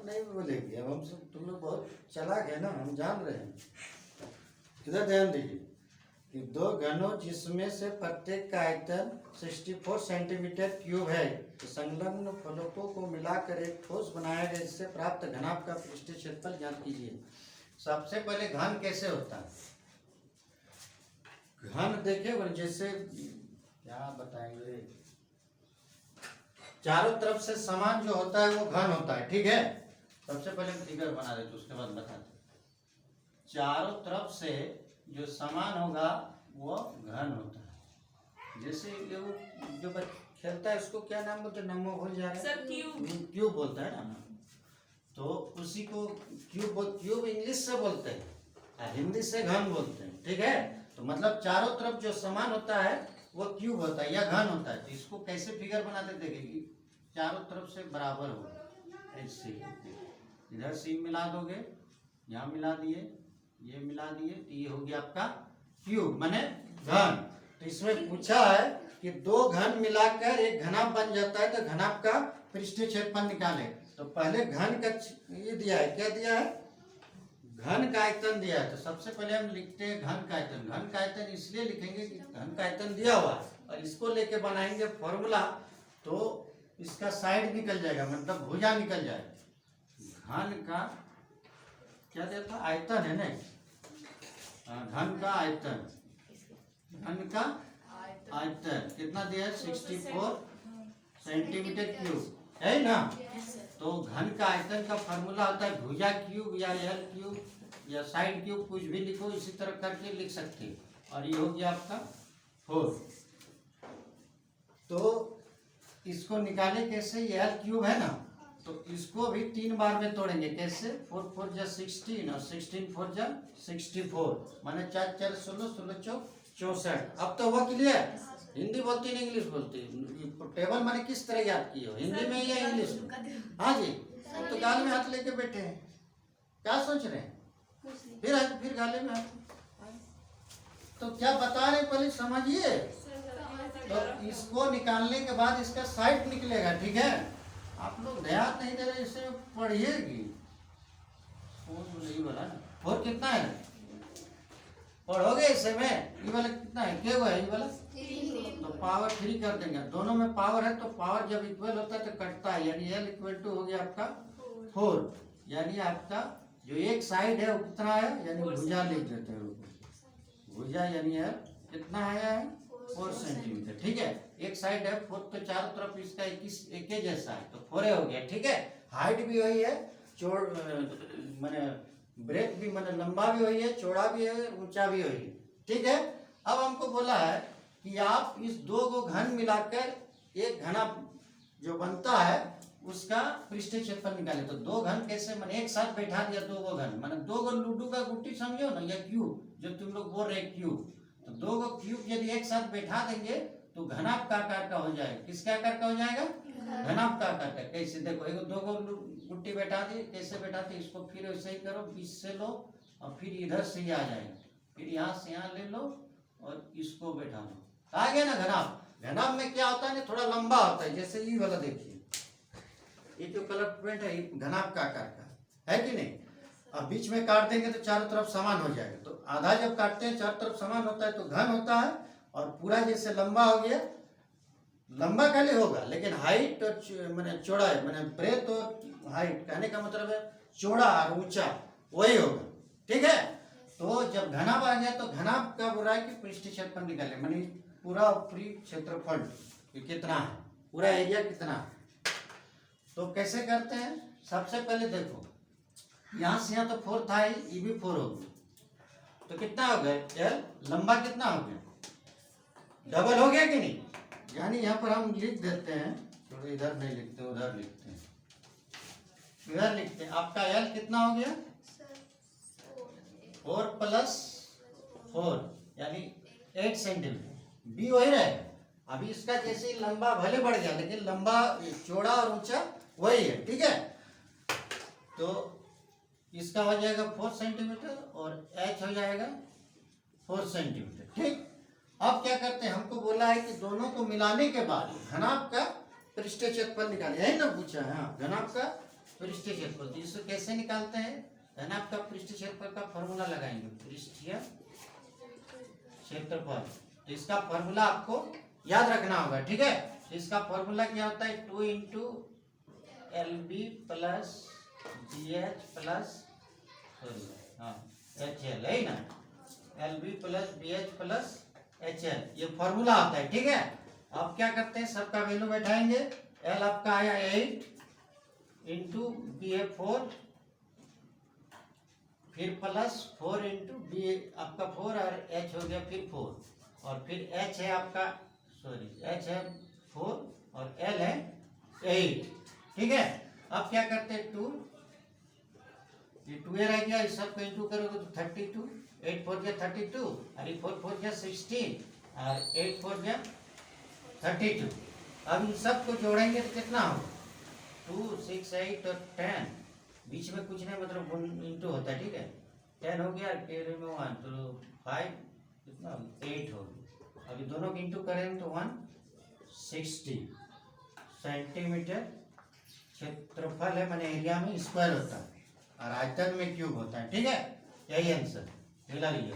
नहीं बोलेगी। अब हम सब तुम लोग बहुत चालाक है ना, हम जान रहे हैं। इधर ध्यान दीजिए कि दो घनों जिसमें से प्रत्येक का आयतन 64 सेंटीमीटर क्यूब है, तो संलग्न फलकों को मिलाकर एक ठोस बनाया गया, इससे प्राप्त घनाभ का पृष्ठीय क्षेत्रफल ज्ञात कीजिए। सबसे पहले घन कैसे होता है? घन देखे जैसे क्या बताएंगे, चारों तरफ से समान जो होता है वो घन होता है, ठीक है। सबसे पहले फिगर बना देते, उसके बाद बताते। चारों तरफ से जो समान होगा वो घन होता है। जैसे ये वो जो खेलता है उसको क्या नाम बोलते हैं, नमो भूल जा रहे हैं, क्यूब बोलता है ना, तो उसी को क्यूब इंग्लिश से बोलते हैं, हिंदी से घन बोलते हैं, ठीक है। तो मतलब चारों तरफ जो समान होता है वो क्यूब होता है या घन होता है। तो इसको कैसे फिगर बनाते देखेंगे, चारों तरफ से बराबर होगा, ऐसे इधर से मिला दोगे, यहाँ मिला दिए, ये मिला दिए, तो ये हो गया आपका क्यूब माने घन। तो इसमें पूछा है कि दो घन मिलाकर एक घनाभ बन जाता है, तो घनाभ का पृष्ठीय क्षेत्रफल निकाले। तो पहले घन का ये दिया है, क्या दिया है, घन का आयतन दिया है। तो सबसे पहले हम लिखते हैं घन का आयतन। घन का आयतन इसलिए लिखेंगे कि घन का आयतन दिया हुआ है, और इसको लेके बनाएंगे फॉर्मूला, तो इसका साइड निकल जाएगा, मतलब भुजा निकल जाएगा। घन का क्या दिया था, आयतन है ना, घन का आयतन, घन का आयतन कितना दिया है, 64 सेंटीमीटर क्यूब है ना। तो घन का आयतन का फॉर्मूला होता है भुजा क्यूब या एल क्यूब या साइड क्यूब, कुछ भी लिखो, इसी तरह करके लिख सकते हैं। और ये हो गया आपका 4। तो इसको निकाले कैसे, ये एल क्यूब है ना, तो इसको भी 3 बार में तोड़ेंगे। कैसे, 4 4 जा 16 और 16 4 जा 64, माने 4 4 16 16 4 64। अब तो हुआ क्लियर। हिंदी बोलती है इंग्लिश बोलती है, टेबल माने किस तरह याद किए हो, हिंदी में या इंग्लिश में? हाँ जी, तो गाल में हाथ लेके बैठे हैं, क्या सोच रहे हैं, फिर गाले में हाथ। तो क्या बता रहे पहले समझिए। तो इसको निकालने के बाद इसका साइड निकलेगा, ठीक है। आप लोग ध्यान नहीं दे रहे, इसे पढ़िएगी। और कितना है, पढ़ोगे इसे में, ये वाला कितना है, क्या हुआ है ये वाला, तो पावर 3 कर देंगे। दोनों में पावर है, तो पावर जब इक्वल होता है तो कटता है, यानी L इक्वल टू हो गया आपका 4। यानी आपका जो एक साइड है वो कितना है, यानी भुजा लिख देते हैं, भुजा यानी L कितना आया है, 4 सेंटीमीटर, ठीक है। एक साइड है 4, तो चारों तरफ इसका एक ही जैसा है, तो 4 हो गया, ठीक है। हाइट भी वही है, चौड़ माने ब्रेथ भी माने लंबा भी वही है, चौड़ा भी है, ऊंचा भी वही है, ठीक है। अब हमको बोला है कि आप इस दो को घन मिलाकर एक घना जो बनता है उसका पृष्ठीय क्षेत्रफल निकाले। तो दो घन कैसे, मैंने एक साथ बैठा दिया दो गो घन, माने दो गो लूडो का गुट्टी समझो ना, या क्यूब जो तुम लोग बोल रहे क्यूब, तो दो गो क्यूब यदि एक साथ बैठा देंगे तो घनाभ का आकार का हो जाएगा। किसके आकार का हो जाएगा, घनाभ का आकार का। कैसे, देखो एक दो गो गुट्टी बैठा दी, कैसे बैठाते, इसको फिर वैसे ही करो, बीच से लो और फिर इधर से ही आ जाएगा, फिर यहाँ से यहाँ ले लो और इसको बैठा लो, आ गया ना घनाभ। घनाभ में क्या होता है ना, थोड़ा लंबा होता है, जैसे ये वाला देखिए, ये जो कलर प्रिंट है घनाभ का आकार का है कि नहीं। अब बीच में काट देंगे तो चारों तरफ समान हो जाएगा। तो आधा जब काटते हैं चारों तरफ समान होता है तो घन होता है, और पूरा जैसे लंबा हो गया, लंबा खाली होगा लेकिन हाइट और मैंने चौड़ाई मैंने ब्रेथ और हाइट, कहने का मतलब है चौड़ा और ऊंचा वही होगा, ठीक है। तो जब घनाभ आ गया तो घनाभ का बोला है कि पृष्ठीय क्षेत्रफल निकाले, मानी पूरा ऊपरी क्षेत्रफल कितना है, पूरा एरिया कितना है। तो कैसे करते हैं, सबसे पहले देखो यहाँ से यहाँ तो 4 था, ये भी 4 हो गया, तो कितना हो गया, L लंबा कितना हो गया, डबल हो गया कि नहीं। यानी यहाँ पर हम लिख देते हैं, तो इधर नहीं लिखते, उधर लिखते हैं, इधर लिखते हैं। आपका L कितना हो गया, 4 + 4 यानी 8 सेंटीमीटर। बी वही रहेगा। अभी इसका जैसे लंबा भले बढ़ गया लेकिन लंबा चौड़ा और ऊंचा वही है, ठीक है। तो इसका हो जाएगा 4 सेंटीमीटर और H हो जाएगा 4 सेंटीमीटर, ठीक। अब क्या करते हैं, हमको बोला है कि दोनों को मिलाने के बाद घनाभ का पृष्ठीय क्षेत्रफल निकाले, यही ना पूछा है। हाँ, घनाभ का पृष्ठीय क्षेत्रफल। तो इसको कैसे निकालते हैं, है ना, आपका पृष्ठीय क्षेत्रफल का फॉर्मूला लगाएंगे, पृष्ठीय क्षेत्रफल। तो इसका फॉर्मूला आपको याद रखना होगा, ठीक है। तो इसका फॉर्मूला क्या होता है, 2 into LB plus BH plus HL, है ना, LB plus BH plus HL, ये फॉर्मूला आता है, ठीक है। अब क्या करते हैं, सबका वैल्यू बैठाएंगे। L आपका आया 8 इंटू BA 4, फिर प्लस 4 इंटू बी आपका 4 और H हो गया फिर 4, और फिर H है आपका, सॉरी H है 4 और L है 8, ठीक है। अब क्या करते हैं, 2, ये 2 रह गया, इस सबको इंटू करोगे तो 32, 8 4 गया 32, और 4 4 गया 16, और 8 4 गया 32। अब इन सबको जोड़ेंगे तो कितना होगा, 2 6 8 और 10, बीच में कुछ नहीं, मतलब इंटू होता है, ठीक है। 10 हो गया, फिर में 1 तो 5, कितना 8 हो गया। अभी दोनों को इंटू करेंगे तो 160 सेंटीमीटर क्षेत्रफल है, मैंने एरिया में स्क्वायर होता है और आयतन में क्यूब होता है, ठीक है। यही आंसर मिला लीजिए।